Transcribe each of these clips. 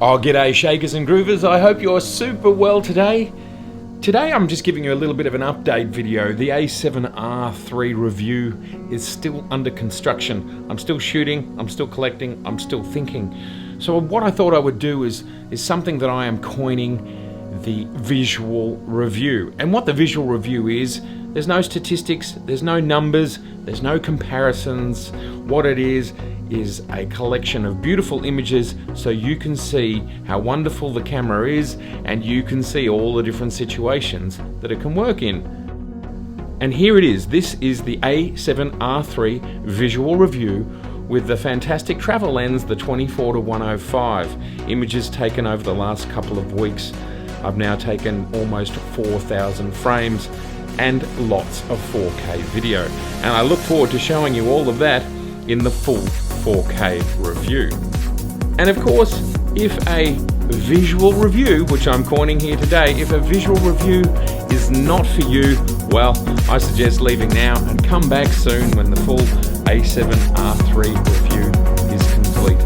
Oh, g'day shakers and groovers. I hope you're super well today. Today I'm just giving you a little bit of an update video. The A7R III review is still under construction. I'm still shooting, I'm still collecting, I'm still thinking. So what I thought I would do is something that I am coining the visual review. And what the visual review is, there's no statistics, there's no numbers, there's no comparisons. What it is a collection of beautiful images so you can see how wonderful the camera is and you can see all the different situations that it can work in. And here it is. This is the A7R III visual review with the fantastic travel lens, the 24-105. Images taken over the last couple of weeks. I've now taken almost 4,000 frames and lots of 4K video. And I look forward to showing you all of that in the full 4K review. And of course, if a visual review, which I'm coining here today, if a visual review is not for you, well, I suggest leaving now and come back soon when the full A7R III review is complete.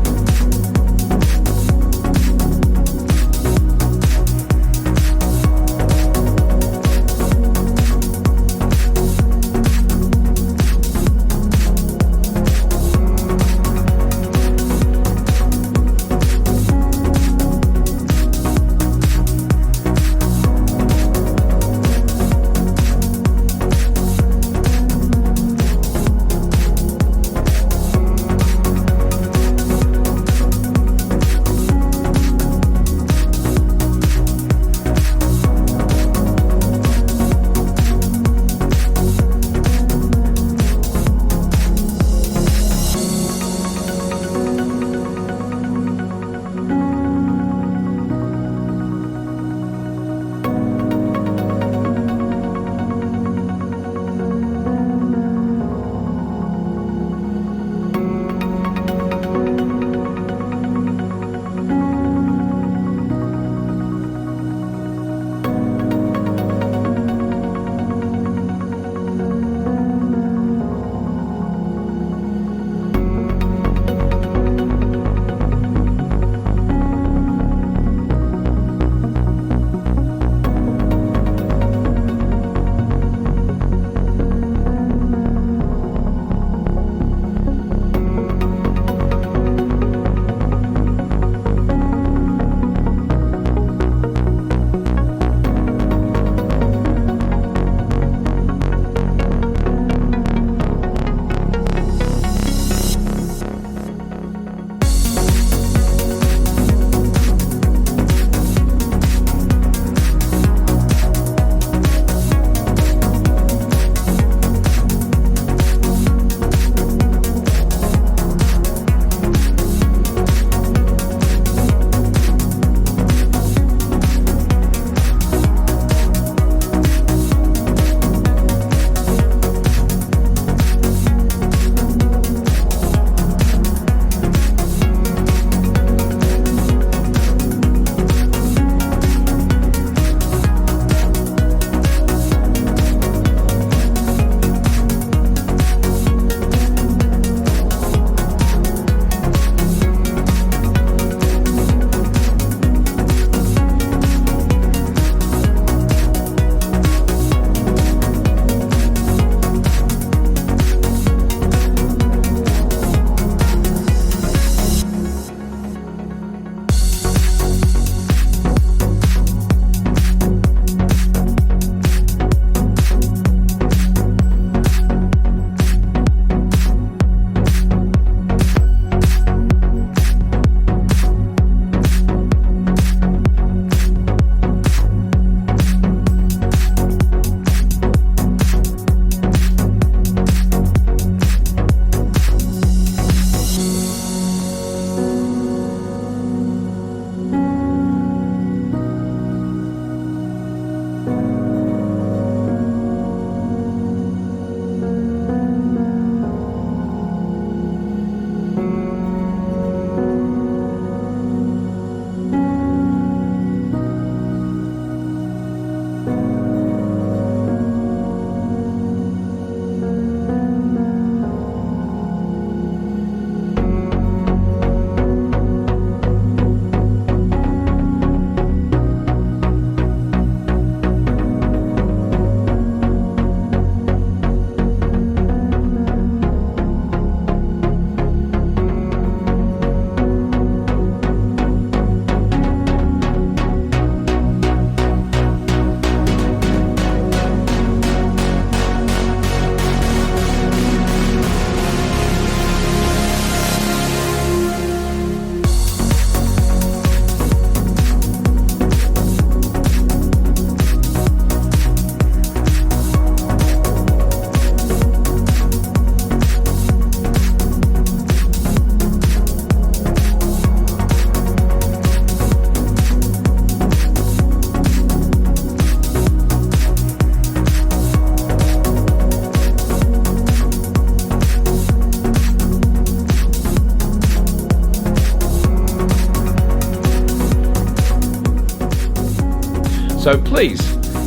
So please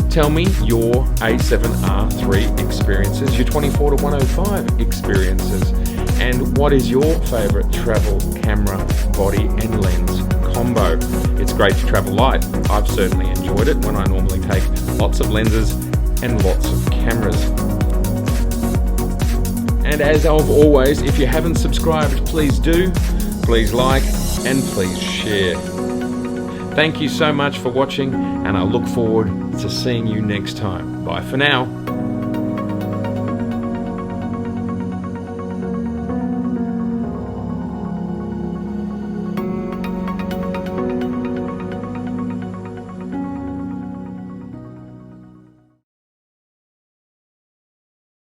tell me your A7R III experiences, your 24 to 105 experiences, and what is your favorite travel camera, body and lens combo. It's great to travel light. I've certainly enjoyed it when I normally take lots of lenses and lots of cameras. And as I've always, if you haven't subscribed, please do, please like, and please share. Thank you so much for watching, and I look forward to seeing you next time. Bye for now.